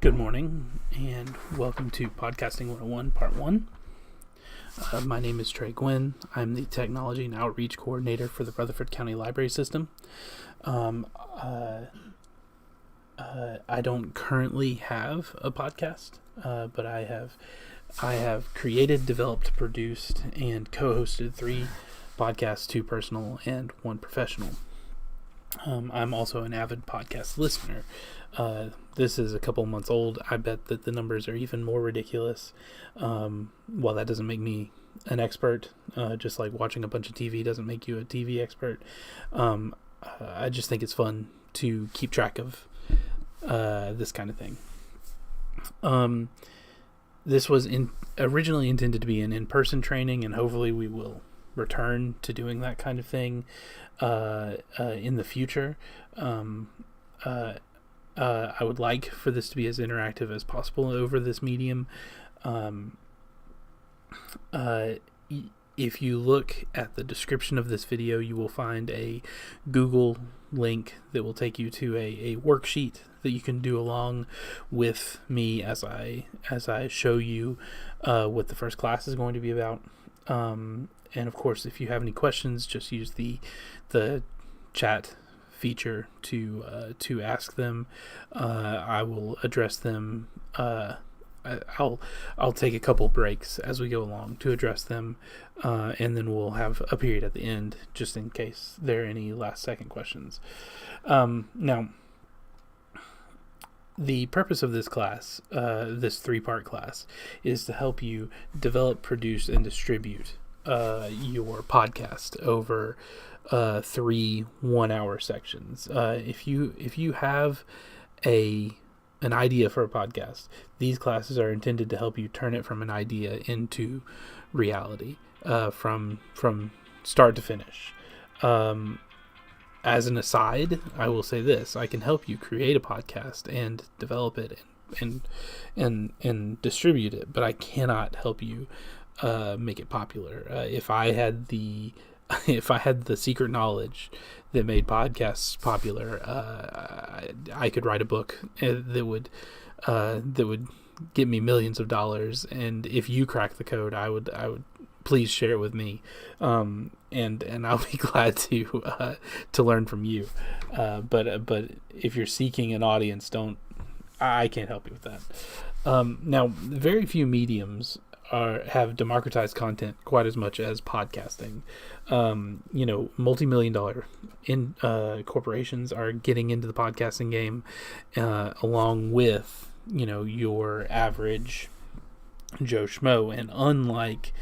Good morning, and welcome to Podcasting 101, Part 1. My name is Trey Gwynn. I'm the Technology and Outreach Coordinator for the Rutherford County Library System. I don't currently have a podcast, but I have created, developed, produced, and co-hosted 3 podcasts, 2 personal and 1 professional. I'm also an avid podcast listener. This is a couple months old. I bet that the numbers are even more ridiculous. While that doesn't make me an expert, just like watching a bunch of TV doesn't make you a TV expert, I just think it's fun to keep track of this kind of thing. This was originally intended to be an in-person training, and hopefully we will return to doing that kind of thing in the future. I would like for this to be as interactive as possible over this medium. If you look at the description of this video, you will find a Google link that will take you to a worksheet that you can do along with me as I show you what the first class is going to be about. And of course, if you have any questions, just use the chat feature to ask them. I will address them. I'll take a couple breaks as we go along to address them, and then we'll have a period at the end just in case there are any last second questions. Now, the purpose of this class, this 3-part class, is to help you develop, produce, and distribute your podcast over 3 1-hour sections. If you have an idea for a podcast, these classes are intended to help you turn it from an idea into reality, from start to finish. As an aside, I will say this: I can help you create a podcast and develop it and distribute it, but I cannot help you make it popular. If I had the secret knowledge that made podcasts popular, I could write a book that would get me millions of dollars. And if you crack the code, I would please share it with me, and I'll be glad to learn from you. But if you're seeking an audience, I can't help you with that. Now, very few mediums have democratized content quite as much as podcasting. Multi-million-dollar corporations are getting into the podcasting game, along with your average Joe Schmo. And unlike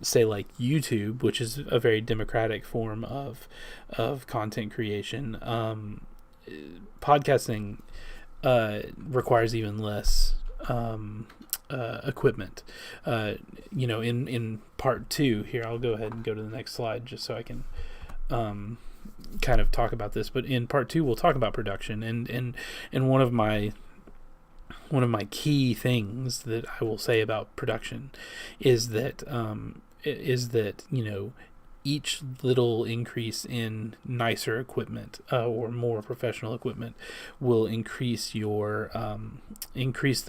say like YouTube, which is a very democratic form of content creation, podcasting requires even less equipment. In part 2 here, I'll go ahead and go to the next slide just so I can kind of talk about this. But in part 2, we'll talk about production, and one of my key things that I will say about production is that each little increase in nicer equipment or more professional equipment will increase the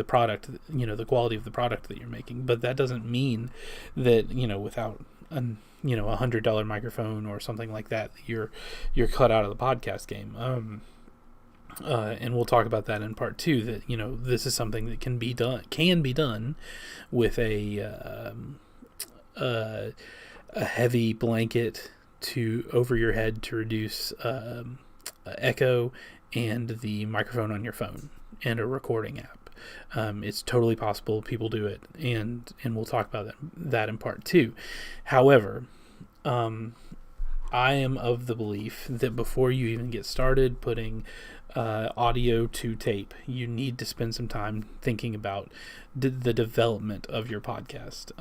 product, the quality of the product that you're making. But that doesn't mean that without $100 microphone or something like that, you're cut out of the podcast game. And we'll talk about that in part 2. That this is something that can be done with a heavy blanket over your head to reduce echo, and the microphone on your phone, and a recording app. It's totally possible. People do it, and we'll talk about that in part 2. However, I am of the belief that before you even get started putting audio to tape, you need to spend some time thinking about the development of your podcast.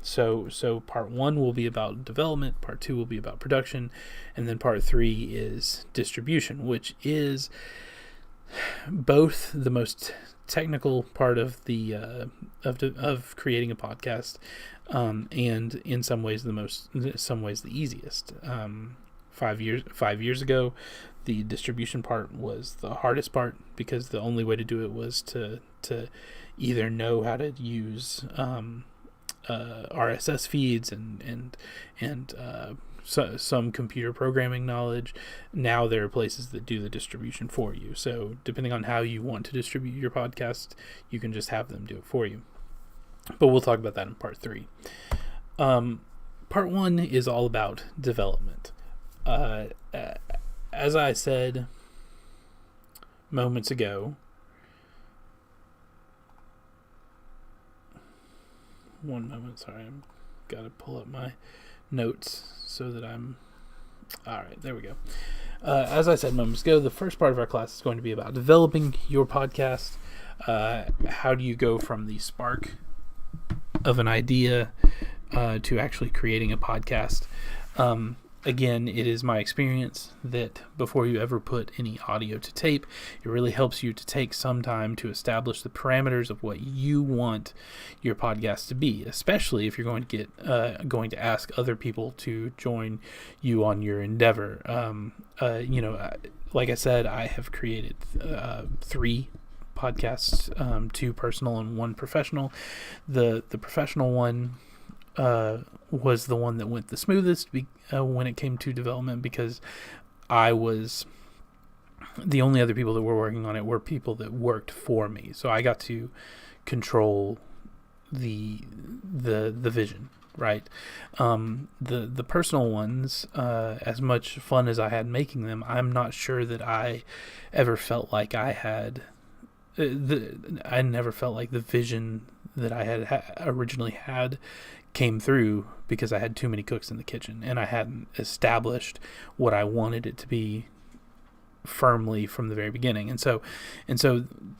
So part 1 will be about development, part 2 will be about production, and then part 3 is distribution, which is both the most technical part of the of creating a podcast, and in some ways the easiest. 5 years ago, the distribution part was the hardest part, because the only way to do it was to either know how to use RSS feeds and some computer programming knowledge. Now there are places that do the distribution for you. So depending on how you want to distribute your podcast, you can just have them do it for you. But we'll talk about that in part 3. Part 1 is all about development. As I said moments ago, one moment, sorry, I've got to pull up my notes so that I'm all right. There we go. As I said moments ago, the first part of our class is going to be about developing your podcast. How do you go from the spark of an idea to actually creating a podcast? Again, it is my experience that before you ever put any audio to tape, it really helps you to take some time to establish the parameters of what you want your podcast to be, especially if you're going to going to ask other people to join you on your endeavor. Like I said, I have created 3 podcasts, 2 personal and 1 professional. The professional one was the one that went the smoothest when it came to development, because the only other people that were working on it were people that worked for me, so I got to control the vision, right? The personal ones, as much fun as I had making them, I'm not sure that I ever felt like I had I never felt like the vision that I had originally had came through, because I had too many cooks in the kitchen and I hadn't established what I wanted it to be firmly from the very beginning. And so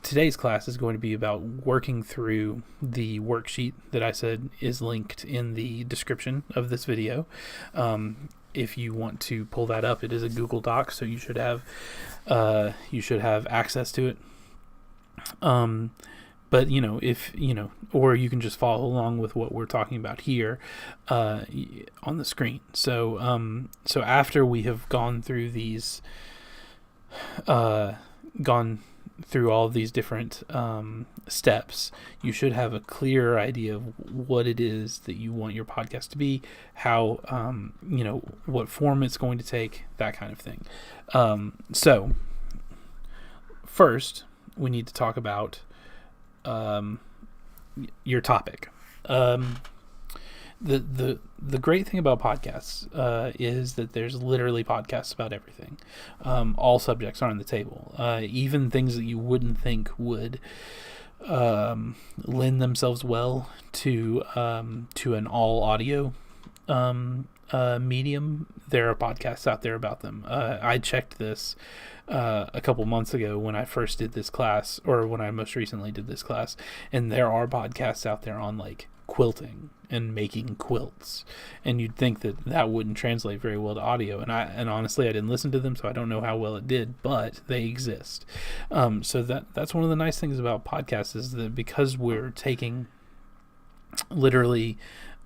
today's class is going to be about working through the worksheet that I said is linked in the description of this video. If you want to pull that up, it is a Google Doc, so you should have access to it. But or you can just follow along with what we're talking about here on the screen. So after we have gone through all of these different steps, you should have a clear idea of what it is that you want your podcast to be, how what form it's going to take, that kind of thing. So first, we need to talk about your topic. The great thing about podcasts is that there's literally podcasts about everything. All subjects are on the table. Even things that you wouldn't think would lend themselves well to an all audio medium. There are podcasts out there about them. I checked this a couple months ago when I first did this class, or when I most recently did this class, and there are podcasts out there on like quilting and making quilts, and you'd think that wouldn't translate very well to audio, and honestly I didn't listen to them, so I don't know how well it did, but they exist. So that's one of the nice things about podcasts, is that because we're taking literally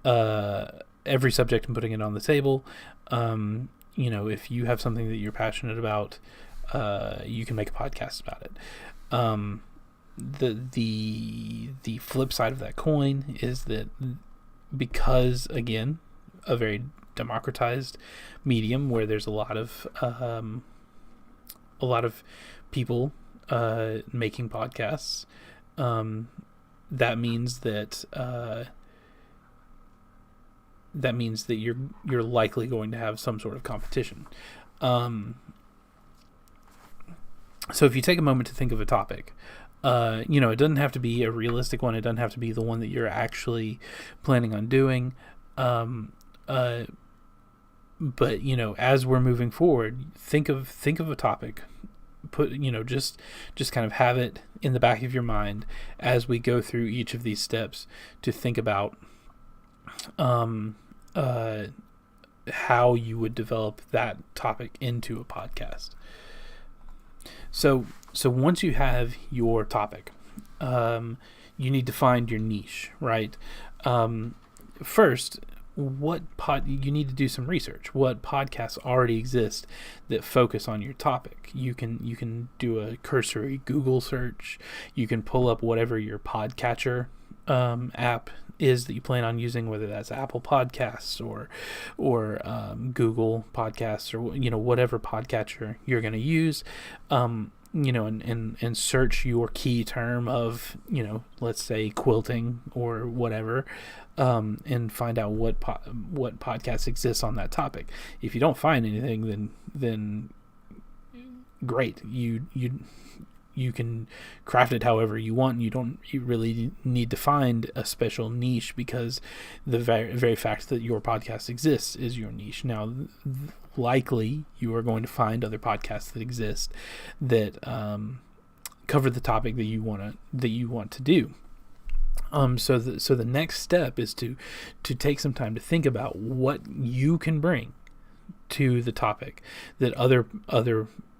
every subject and putting it on the table, if you have something that you're passionate about, you can make a podcast about it. The flip side of that coin is that, because again, a very democratized medium where there's a lot of people making podcasts, that means that you're likely going to have some sort of competition. So if you take a moment to think of a topic, it doesn't have to be a realistic one. It doesn't have to be the one that you're actually planning on doing. But as we're moving forward, think of a topic. Put just kind of have it in the back of your mind as we go through each of these steps, to think about how you would develop that topic into a podcast. So once you have your topic, you need to find your niche, right? First, you need to do some research. What podcasts already exist that focus on your topic? You can do a cursory Google search. You can pull up whatever your podcatcher app is that you plan on using, whether that's Apple Podcasts or Google Podcasts, or whatever podcatcher you're going to use. And search your key term of, let's say quilting or whatever, and find out what podcasts exist on that topic. If you don't find anything, then great. You can craft it however you want. You really need to find a special niche, because the very fact that your podcast exists is your niche. Now, likely you are going to find other podcasts that exist that cover the topic that you want to do. So the next step is to take some time to think about what you can bring to the topic that other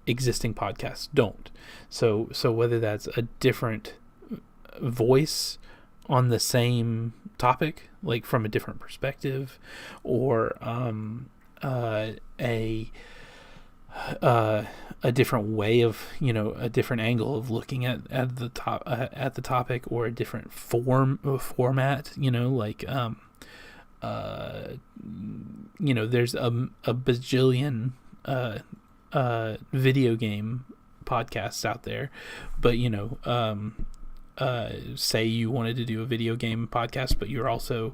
existing podcasts don't. So whether that's a different voice on the same topic, like from a different perspective, or a different way of, a different angle of looking at the topic, or a different format, like there's a bajillion video game podcasts out there, but say you wanted to do a video game podcast, but you're also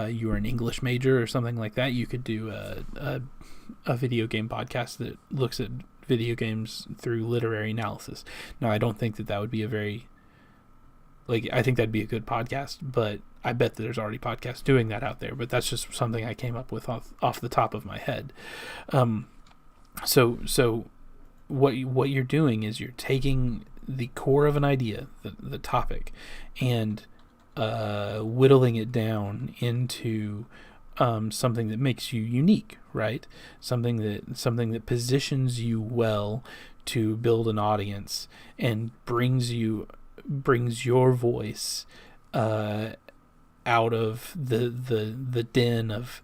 you're an English major or something like that, you could do a video game podcast that looks at video games through literary analysis. Now, I don't think that would be I think that'd be a good podcast, but I bet that there's already podcasts doing that out there, but that's just something I came up with off the top of my head. So what you're doing is you're taking the core of an idea, the topic, and whittling it down into something that makes you unique, right? Something that positions you well to build an audience and brings your voice out of the den of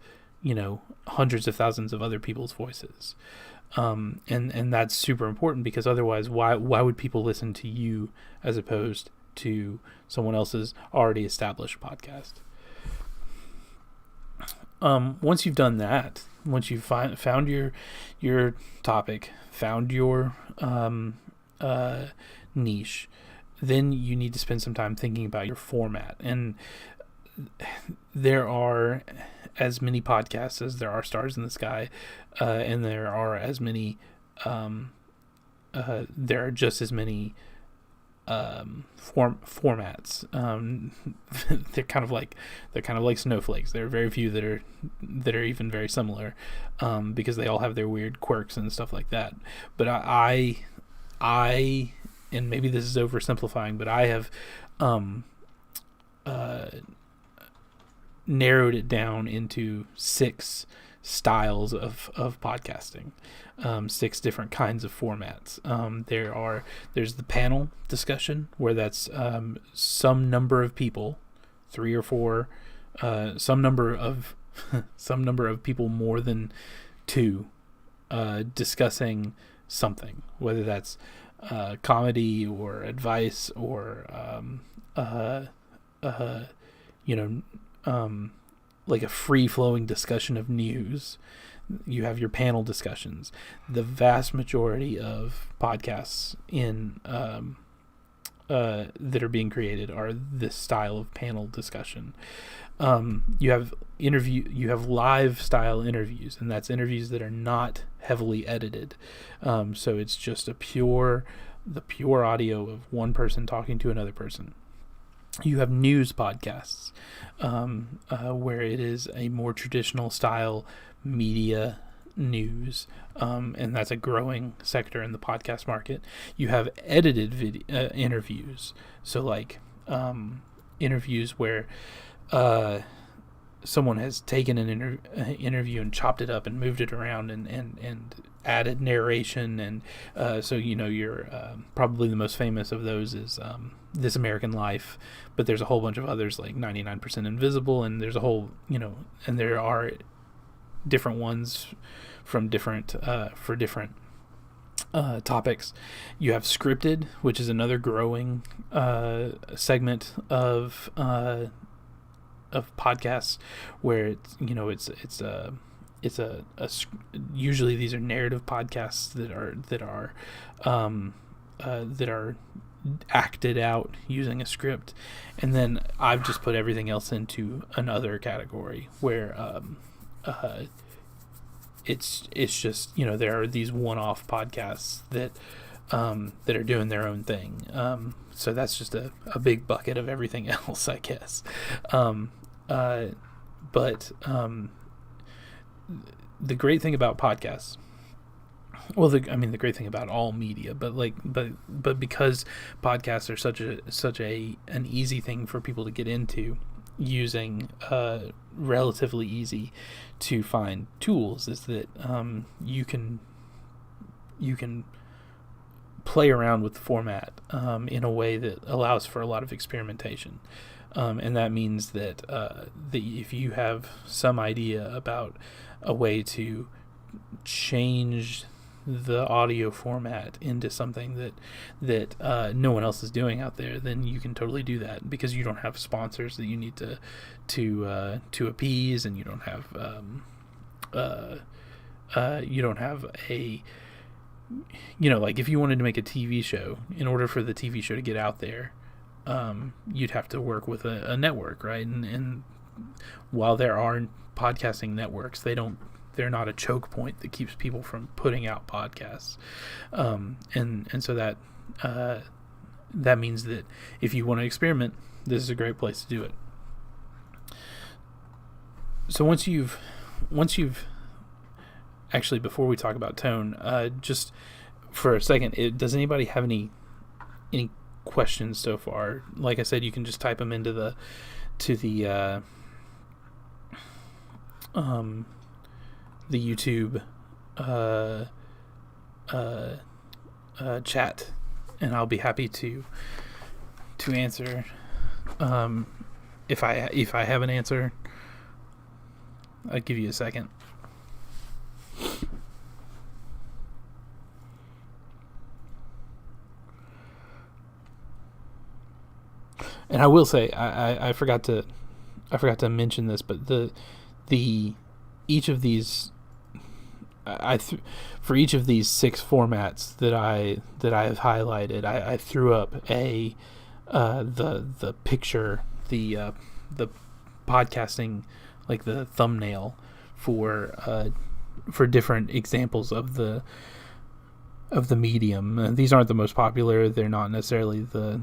hundreds of thousands of other people's voices. And that's super important, because otherwise why would people listen to you as opposed to someone else's already established podcast? Once you've done that, once you've found your topic, found your niche, then you need to spend some time thinking about your format. And there are as many podcasts as there are stars in the sky, and there are as many there are just as many formats. They're kind of like snowflakes. There are very few that are even very similar, because they all have their weird quirks and stuff like that. But I and maybe this is oversimplifying, but I have narrowed it down into 6 styles of podcasting, 6 different kinds of formats. There's the panel discussion, where that's some number of people, 3 or 4, some number of people more than 2, discussing something, whether that's comedy or advice or like a free-flowing discussion of news. You have your panel discussions. The vast majority of podcasts in that are being created are this style of panel discussion. You have live style interviews, and that's interviews that are not heavily edited. So it's just the pure audio of one person talking to another person. You have news podcasts, where it is a more traditional style media news, and that's a growing sector in the podcast market. You have edited video interviews, so like interviews where someone has taken an interview and chopped it up and moved it around and added narration, and so you're probably the most famous of those is This American Life, but there's a whole bunch of others like 99% Invisible, and there's a whole and there are different ones from different for different topics. You have Scripted, which is another growing segment of podcasts, where it's a usually these are narrative podcasts that are acted out using a script, and then I've just put everything else into another category where it's just there are these one-off podcasts that are doing their own thing, so that's just a big bucket of everything else, I guess. But the great thing about podcasts, well, the great thing about all media, but because podcasts are such an easy thing for people to get into, using relatively easy to find tools, is that you can play around with the format in a way that allows for a lot of experimentation, and that means that if you have some idea about a way to change the audio format into something that no one else is doing out there, then you can totally do that, because you don't have sponsors that you need to appease, and you don't have a like if you wanted to make a TV show, in order for the TV show to get out there, you'd have to work with a network, right? And while there are podcasting networks, they're not a choke point that keeps people from putting out podcasts, and so that means that if you want to experiment, this is a great place to do it. So once you've actually, before we talk about tone, just for a second, does anybody have any questions so far? Like I said, you can just type them into the YouTube chat, and I'll be happy to answer if I have an answer. I'll give you a second. And I will say, I forgot to mention this, but each of these, for each of these 6 formats that I have highlighted, I threw up the picture, the podcasting, like the thumbnail for different examples of the medium. These aren't the most popular. They're not necessarily the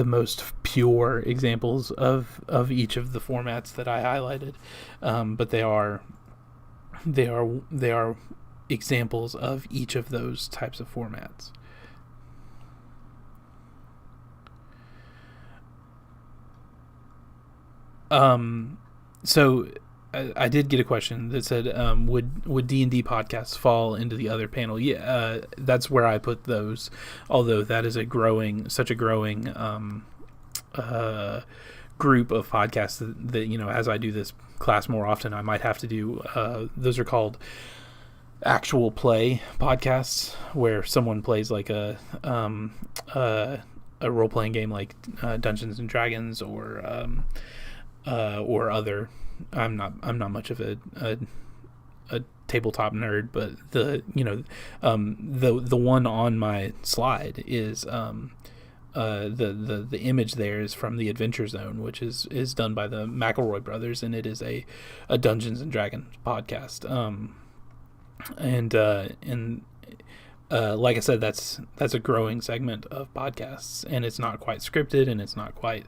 most pure examples of each of the formats that I highlighted, but they are examples of each of those types of formats. So I did get a question that said, would D&D podcasts fall into the other panel? Yeah, that's where I put those, although that is such a growing group of podcasts that as I do this class more often, I might have to do, those are called actual play podcasts, where someone plays like a role-playing game like Dungeons and Dragons or other. I'm not much of a tabletop nerd, but the one on my slide is the image there is from the Adventure Zone, which is done by the McElroy brothers, and it is a Dungeons and Dragons podcast. Like I said, that's a growing segment of podcasts, and it's not quite scripted, and it's not quite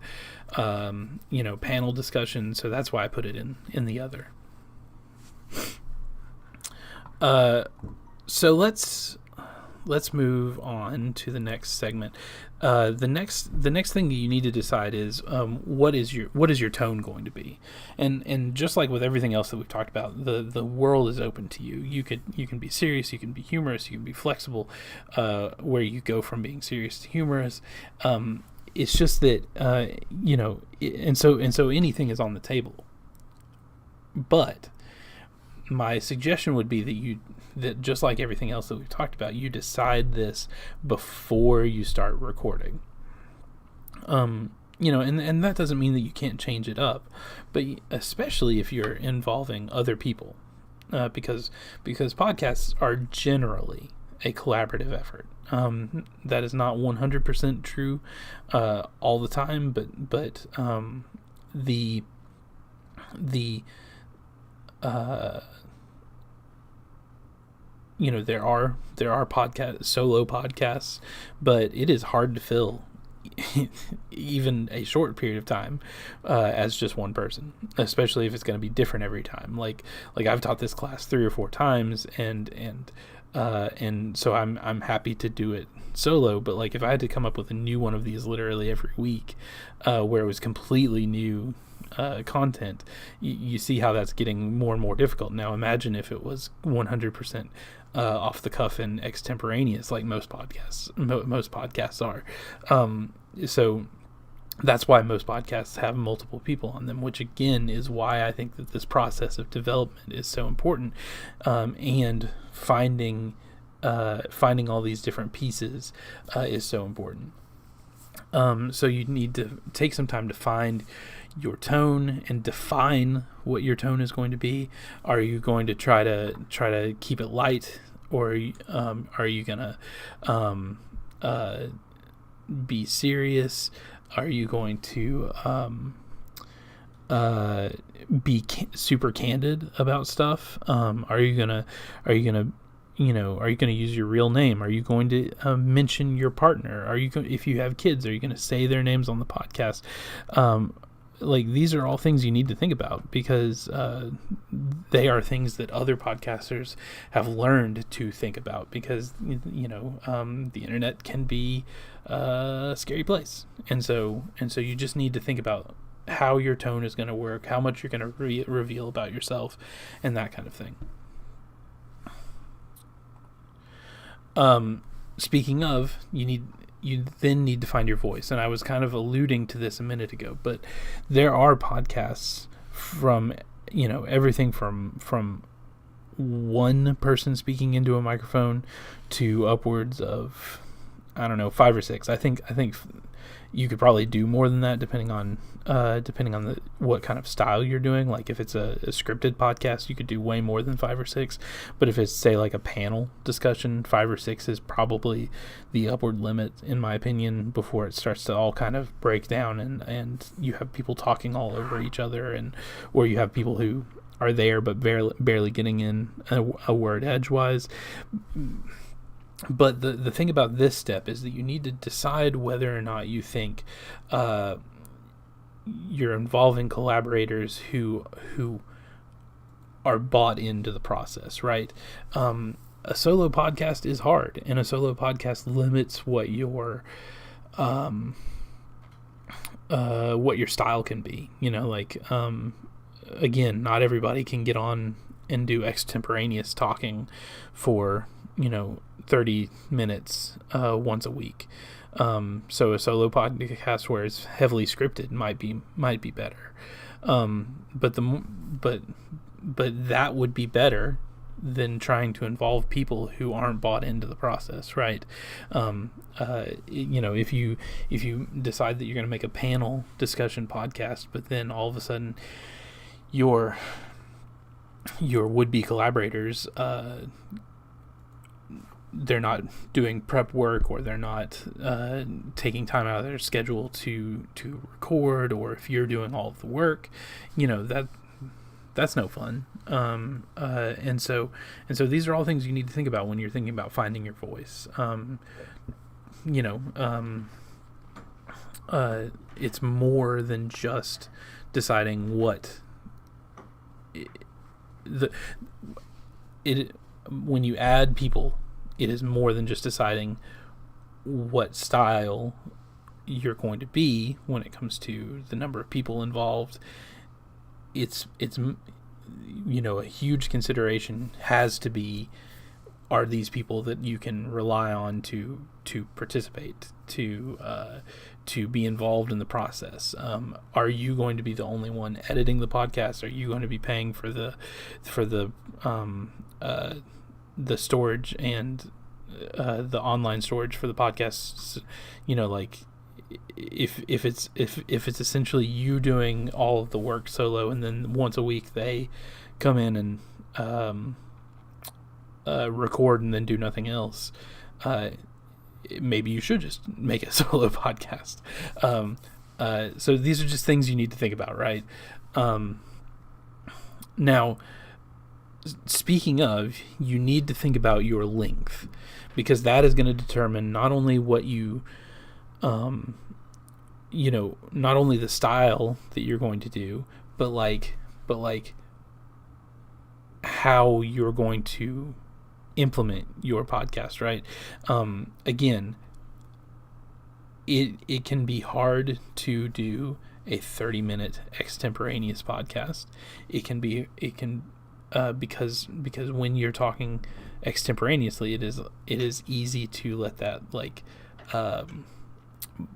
panel discussion, so that's why I put it in the other. So let's let's move on to the next segment. The next thing that you need to decide is what is your tone going to be, and just like with everything else that we've talked about, the world is open to you. You can be serious, you can be humorous, you can be flexible. Where you go from being serious to humorous, it's just that and so anything is on the table. But my suggestion would be that just like everything else that we've talked about, you decide this before you start recording. And that doesn't mean that you can't change it up, but especially if you're involving other people, because podcasts are generally a collaborative effort. That is not 100% true all the time, but there are solo podcasts, but it is hard to fill even a short period of time as just one person, especially if it's going to be different every time. Like I've taught this class 3 or 4 times, and so I'm happy to do it solo. But like if I had to come up with a new one of these literally every week, where it was completely new content, you see how that's getting more and more difficult. Now imagine if it was 100% off the cuff and extemporaneous, like most podcasts are. So that's why most podcasts have multiple people on them, which again is why I think that this process of development is so important, and finding all these different pieces is so important. So you need to take some time to find your tone and define what your tone is going to be. Are you going to try to keep it light, or are you gonna be serious? Are you going to be super candid about stuff? Are you gonna use your real name? Are you going to mention your partner? If you have kids, are you going to say their names on the podcast? These are all things you need to think about, because they are things that other podcasters have learned to think about, because the internet can be a scary place, and so you just need to think about how your tone is going to work, how much you're going to reveal about yourself, and that kind of thing. Speaking of, you then need to find your voice, and I was kind of alluding to this a minute ago, but there are podcasts from everything from one person speaking into a microphone to upwards of 5 or 6. I think you could probably do more than that, depending on what kind of style you're doing. Like if it's a scripted podcast, you could do way more than 5 or 6. But if it's, say, like a panel discussion, 5 or 6 is probably the upward limit, in my opinion, before it starts to all kind of break down and you have people talking all over each other, or you have people who are there but barely getting in a word edgewise. But the thing about this step is that you need to decide whether or not you think you're involving collaborators who are bought into the process, right? A solo podcast is hard, and a solo podcast limits what your style can be. Again, not everybody can get on and do extemporaneous talking for 30 minutes once a week. So a solo podcast where it's heavily scripted might be better. But that would be better than trying to involve people who aren't bought into the process, right? If you decide that you're going to make a panel discussion podcast, but then all of a sudden your would-be collaborators, they're not doing prep work, or they're not taking time out of their schedule to record, or if you're doing all of the work, that's no fun. And so these are all things you need to think about when you're thinking about finding your voice. It's more than just deciding what when you add people it is more than just deciding what style you're going to be when it comes to the number of people involved. It's a huge consideration has to be, are these people that you can rely on to participate, to be involved in the process? Are you going to be the only one editing the podcast? Are you going to be paying for the storage and the online storage for the podcasts? If it's essentially you doing all of the work solo, and then once a week they come in and record and then do nothing else, maybe you should just make a solo podcast. So these are just things you need to think about, right? Now, speaking of, you need to think about your length, because that is going to determine not only what you not only the style that you're going to do, but how you're going to implement your podcast, right? Again, it can be hard to do a 30-minute extemporaneous podcast. Because when you're talking extemporaneously, it is easy to let that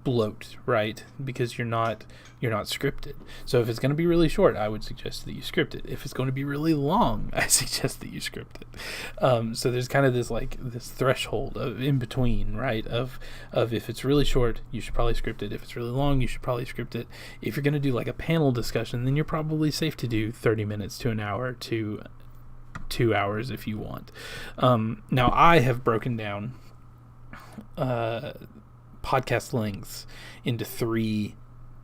bloat, right? Because you're not scripted. So if it's going to be really short, I would suggest that you script it. If it's going to be really long, I suggest that you script it. So there's kind of this threshold of in between, right? Of if it's really short, you should probably script it. If it's really long, you should probably script it. If you're going to do like a panel discussion, then you're probably safe to do 30 minutes to an hour to 2 hours if you want. Now I have broken down podcast lengths into 3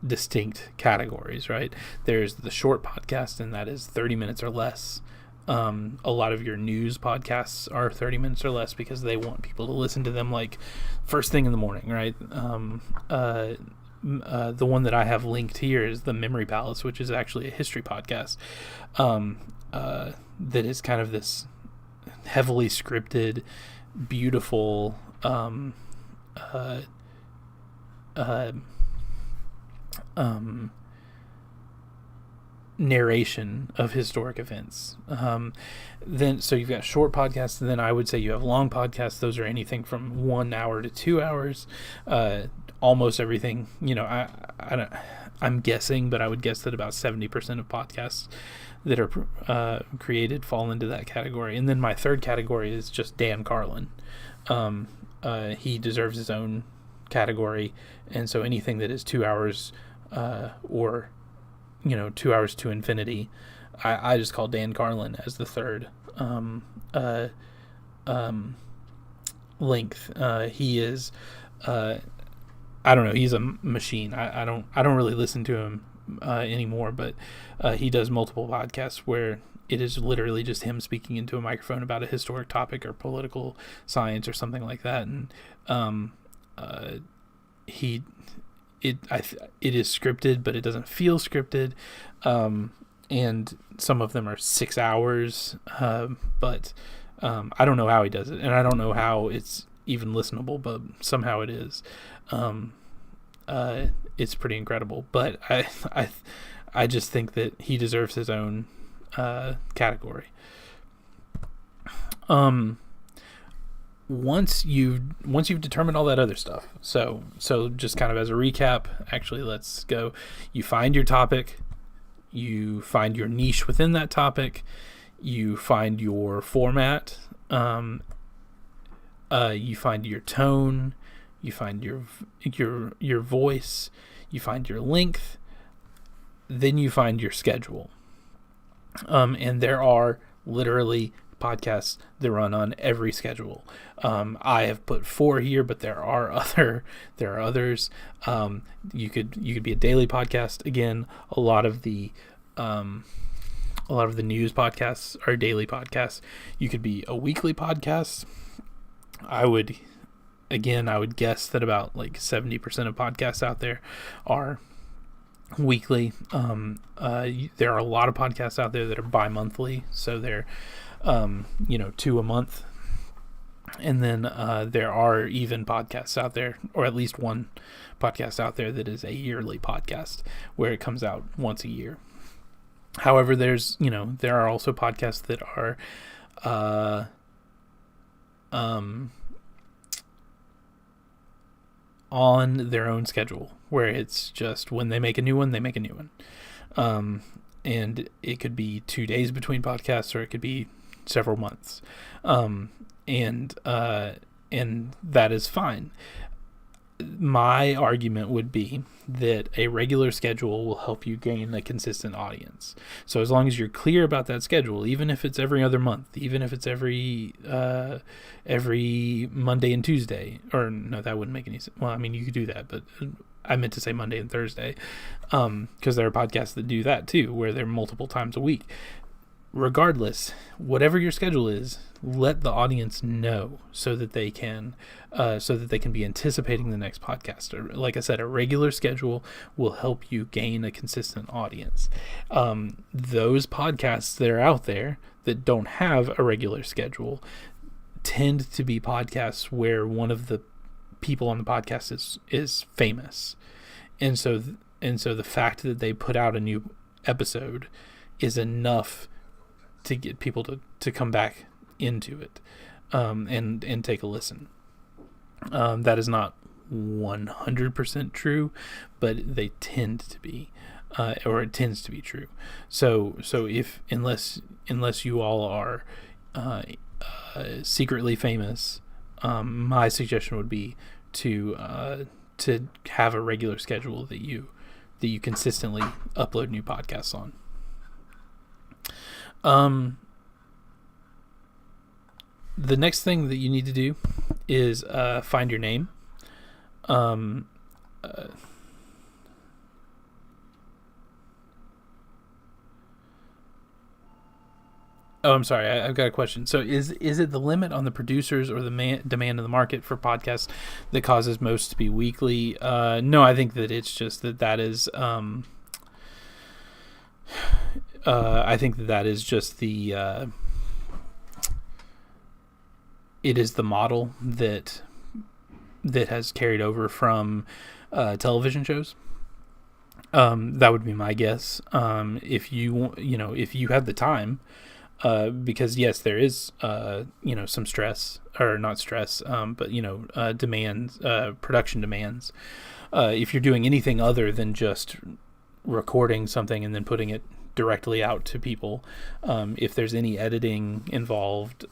distinct categories, right? There's the short podcast, and that is 30 minutes or less. A lot of your news podcasts are 30 minutes or less because they want people to listen to them like first thing in the morning, right? The one that I have linked here is the Memory Palace, which is actually a history podcast that is kind of this heavily scripted, beautiful narration of historic events. Then so you've got short podcasts, and then I would say you have long podcasts. Those are anything from 1 hour to 2 hours. Almost everything, I'm guessing, but I would guess that about 70% of podcasts that are created fall into that category. And then my third category is just Dan Carlin. He deserves his own category, and so anything that is 2 hours or 2 hours to infinity, I just call Dan Carlin as the third length. He is I don't know, he's a machine. I don't really listen to him anymore, but he does multiple podcasts where it is literally just him speaking into a microphone about a historic topic or political science or something like that. And it is scripted, but it doesn't feel scripted. And some of them are 6 hours, but I don't know how he does it, and I don't know how it's even listenable, but somehow it is. It's pretty incredible, but I just think that he deserves his own category. Once you've determined all that other stuff, so just kind of as a recap, actually, let's go. You find your topic, you find your niche within that topic, you find your format, you find your tone, you find your voice, you find your length, then you find your schedule. And there are literally podcasts that run on every schedule. I have put 4 here, but there are others. You could be a daily podcast. Again, a lot of the news podcasts are daily podcasts. You could be a weekly podcast. I would guess that about like 70% of podcasts out there are weekly. There are a lot of podcasts out there that are bi-monthly, so they're 2 a month. And then there are even podcasts out there, or at least one podcast out there that is a yearly podcast where it comes out once a year. However, there are also podcasts that are on their own schedule, where it's just when they make a new one, they make a new one. And it could be 2 days between podcasts, or it could be several months. And that is fine. My argument would be that a regular schedule will help you gain a consistent audience. So as long as you're clear about that schedule, even if it's every other month, even if it's every Monday and Tuesday, or no, that wouldn't make any sense. Well, I mean, you could do that, but I meant to say Monday and Thursday, because there are podcasts that do that too, where they're multiple times a week. Regardless, whatever your schedule is, let the audience know so that they can be anticipating the next podcast. Or, like I said, a regular schedule will help you gain a consistent audience. Those podcasts that are out there that don't have a regular schedule tend to be podcasts where one of the people on the podcast is famous, and so the fact that they put out a new episode is enough to get people to come back into it, and take a listen. That is not 100% true, but they tend to be, or it tends to be true. So if unless you all are secretly famous, my suggestion would be to have a regular schedule that you consistently upload new podcasts on. The next thing that you need to do is find your name. Oh, I'm sorry. I've got a question. So is it the limit on the producers or the demand in the market for podcasts that causes most to be weekly? No, I think that it's just that is... I think that is just the... it is the model that has carried over from television shows. That would be my guess. If you have the time... because yes, there is, some stress, or not stress, but demands, production demands. If you're doing anything other than just recording something and then putting it directly out to people, if there's any editing involved,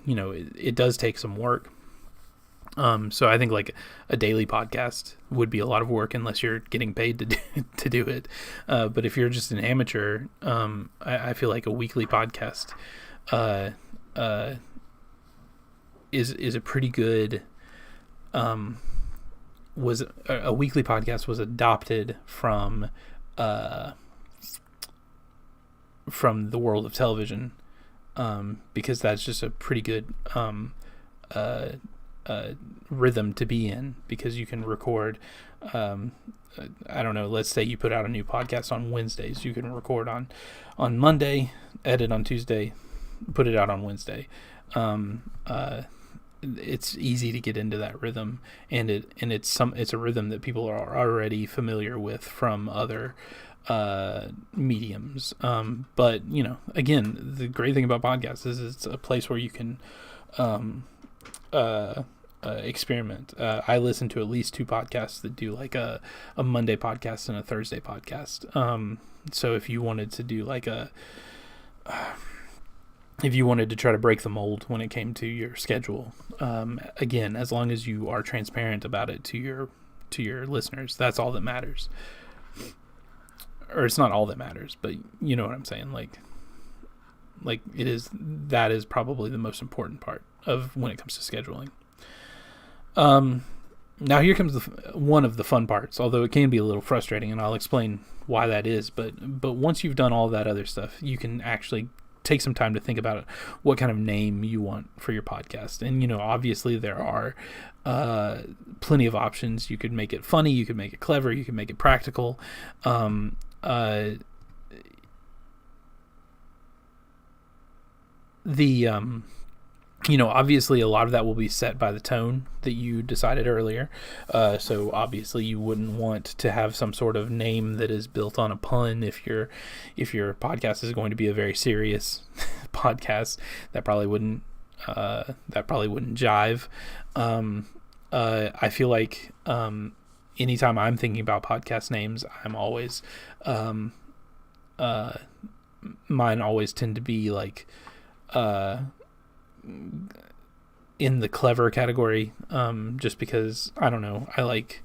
it does take some work. So I think like a daily podcast would be a lot of work unless you're getting paid to do it. But if you're just an amateur, I feel like a weekly podcast is a pretty good. A weekly podcast was adopted from the world of television, because that's just a pretty good rhythm to be in, because you can record, I don't know, let's say you put out a new podcast on Wednesdays, you can record on Monday, edit on Tuesday, put it out on Wednesday. It's easy to get into that rhythm, and it's a rhythm that people are already familiar with from other mediums. But again, the great thing about podcasts is it's a place where you can experiment. I listen to at least 2 podcasts that do like a Monday podcast and a Thursday podcast. So if you wanted to do like if you wanted to try to break the mold when it came to your schedule, again, as long as you are transparent about it to your listeners, that's all that matters. Or it's not all that matters, but you know what I'm saying. Like that is probably the most important part of when it comes to scheduling. Now here comes one of the fun parts, although it can be a little frustrating, and I'll explain why that is. But once you've done all that other stuff, you can actually take some time to think about what kind of name you want for your podcast. And obviously there are plenty of options. You could make it funny, you could make it clever, you could make it practical. the obviously a lot of that will be set by the tone that you decided earlier. So obviously you wouldn't want to have some sort of name that is built on a pun if your podcast is going to be a very serious podcast. That probably wouldn't jive. I feel like anytime I'm thinking about podcast names, I'm always mine always tend to be like in the clever category, just because I don't know, I like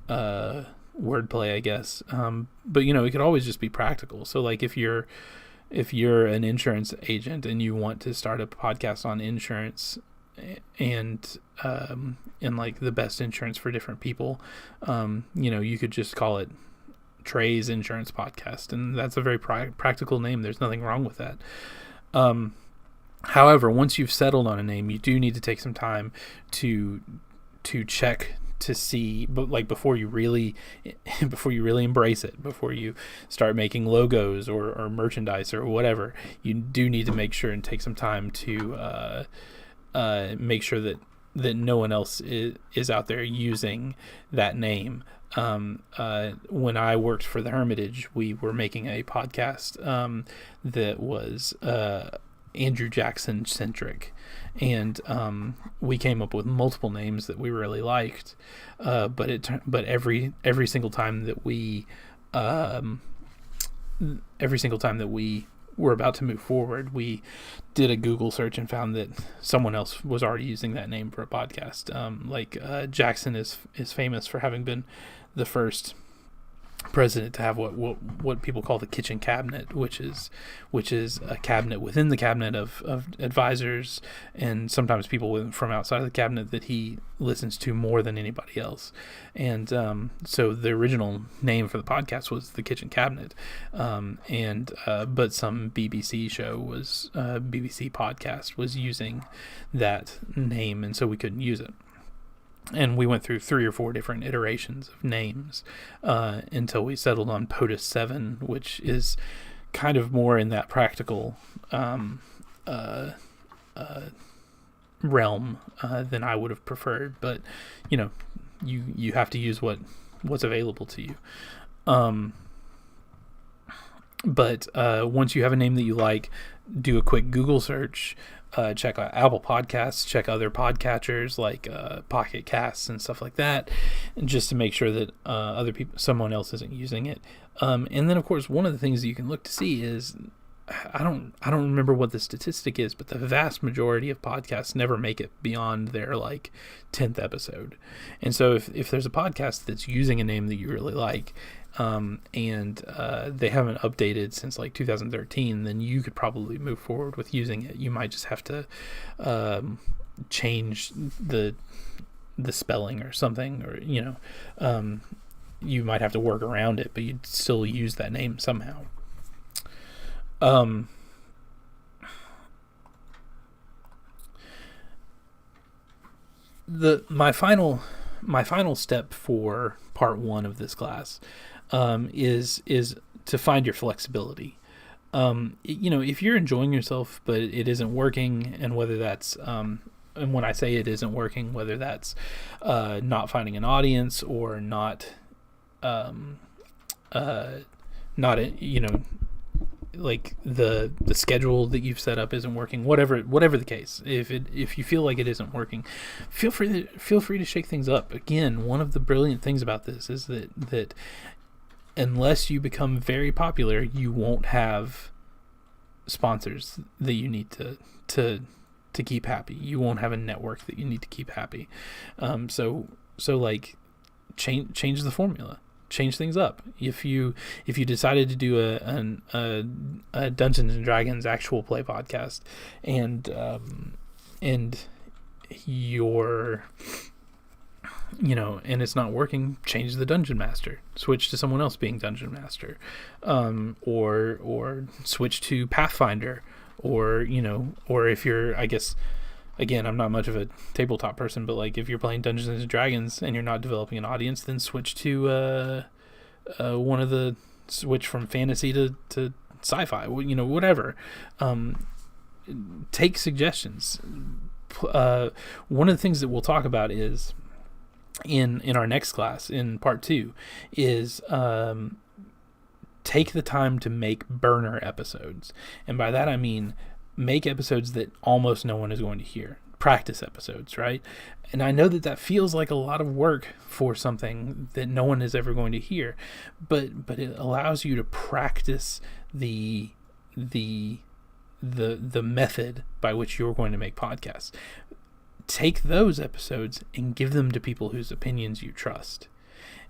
wordplay, I guess. But it could always just be practical. So like if you're an insurance agent and you want to start a podcast on insurance and like the best insurance for different people, you could just call it Trey's Insurance Podcast, and that's a very practical name. There's nothing wrong with that. However, once you've settled on a name, you do need to take some time to check to see, but like before you really embrace it, before you start making logos or merchandise or whatever, you do need to make sure and take some time to make sure that no one else is out there using that name. When I worked for the Hermitage, we were making a podcast that was Andrew Jackson centric, and we came up with multiple names that we really liked, but every single time that we were about to move forward, we did a Google search and found that someone else was already using that name for a podcast. Jackson is famous for having been the first president to have what people call the kitchen cabinet, which is a cabinet within the cabinet of advisors, and sometimes people from outside of the cabinet that he listens to more than anybody else. And so the original name for the podcast was the Kitchen Cabinet, but some BBC show was BBC podcast was using that name, and so we couldn't use it. And we went through 3 or 4 different iterations of names until we settled on POTUS 7, which is kind of more in that practical realm than I would have preferred. But you have to use what's available to you. But once you have a name that you like, do a quick Google search. Check out Apple Podcasts, check other podcatchers like Pocket Casts and stuff like that, just to make sure that someone else isn't using it. And then, of course, one of the things that you can look to see is, I don't remember what the statistic is, but the vast majority of podcasts never make it beyond their 10th episode. And so if there's a podcast that's using a name that you really like, and they haven't updated since 2013, then you could probably move forward with using it. You might just have to change the spelling or something, or you might have to work around it, but you'd still use that name somehow. My final step for part 1 of this class is to find your flexibility. If you're enjoying yourself but it isn't working, and whether that's and when I say it isn't working, whether that's not finding an audience or not the schedule that you've set up isn't working, whatever the case, if you feel like it isn't working, feel free to shake things up. Again, one of the brilliant things about this is that unless you become very popular, you won't have sponsors that you need to keep happy. You won't have a network that you need to keep happy. So change the formula. Change things up. If you decided to do a Dungeons and Dragons actual play podcast, and you're and it's not working, change the dungeon master. Switch to someone else being dungeon master, or switch to Pathfinder, or if you're, I guess. Again, I'm not much of a tabletop person, but if you're playing Dungeons and Dragons and you're not developing an audience, then switch to switch from fantasy to sci-fi. Whatever. take suggestions. One of the things that we'll talk about is in our next class in part 2 is take the time to make burner episodes, and by that I mean make episodes that almost no one is going to hear, practice episodes, right? And I know that feels like a lot of work for something that no one is ever going to hear, but it allows you to practice the method by which you're going to make podcasts. Take those episodes and give them to people whose opinions you trust,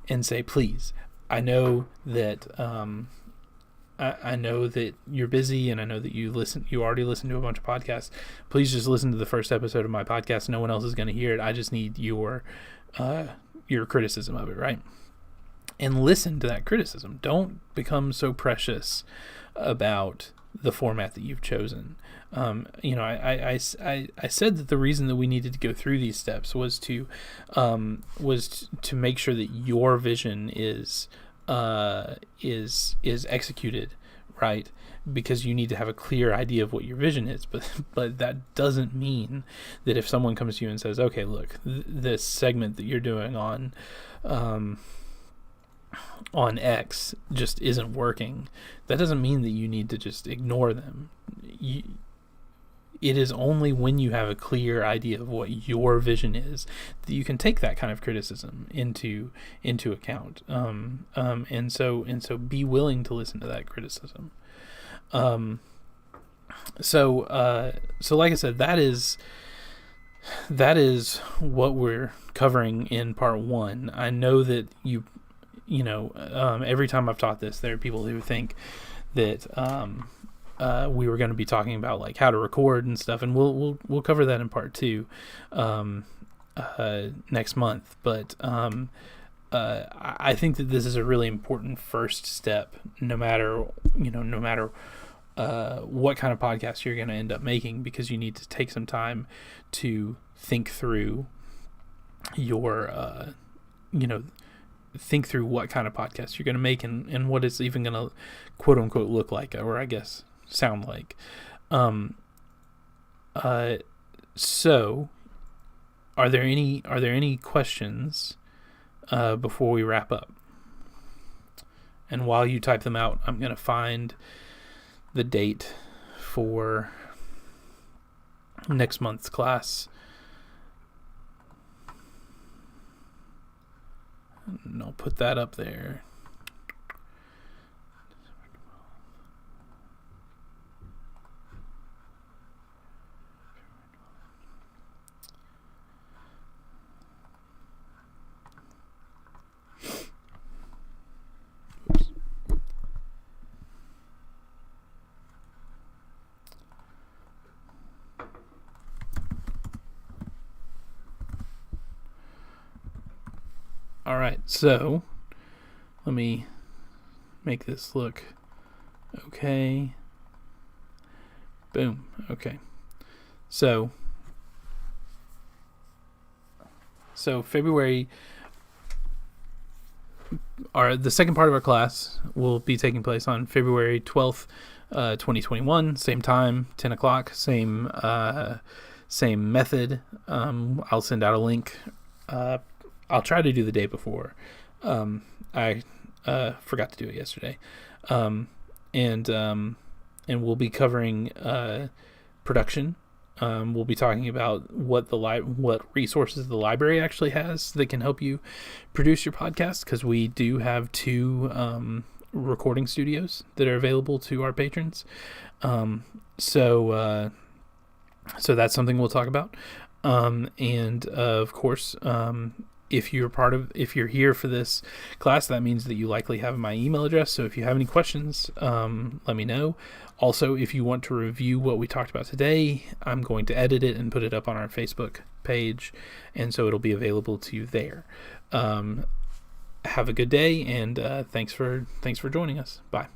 and say, please, I know that I know that you're busy, and I know that you already listen to a bunch of podcasts. Please just listen to the first episode of my podcast. No one else is going to hear it. I just need your criticism of it, right? And listen to that criticism. Don't become so precious about the format that you've chosen. I said that the reason that we needed to go through these steps was to make sure that your vision is executed right, because you need to have a clear idea of what your vision is. But that doesn't mean that if someone comes to you and says, okay, look, this segment that you're doing on X just isn't working, that doesn't mean that you need to just ignore them. It is only when you have a clear idea of what your vision is that you can take that kind of criticism into account. And so be willing to listen to that criticism. So like I said, that is what we're covering in part 1. I know that every time I've taught this, there are people who think that we were going to be talking about like how to record and stuff, and we'll cover that in part 2 next month. But I think that this is a really important first step, no matter what kind of podcast you're going to end up making, because you need to take some time to think through your think through what kind of podcast you're going to make, and what it's even going to quote unquote look like, or I guess sound like. So are there any questions before we wrap up? And while you type them out, I'm going to find the date for next month's class. And I'll put that up there. Oops. All right, so let me make this look okay. Boom. Okay. So February, the second part of our class will be taking place on February 12th, 2021, same time, 10 o'clock, same method. I'll send out a link. I'll try to do the day before. I forgot to do it yesterday. And we'll be covering production. We'll be talking about what resources the library actually has that can help you produce your podcast, because we do have 2 recording studios that are available to our patrons. So that's something we'll talk about. And of course, if you're here for this class, that means that you likely have my email address. So if you have any questions, let me know. Also, if you want to review what we talked about today, I'm going to edit it and put it up on our Facebook page, and so it'll be available to you there. Have a good day, and thanks for joining us. Bye.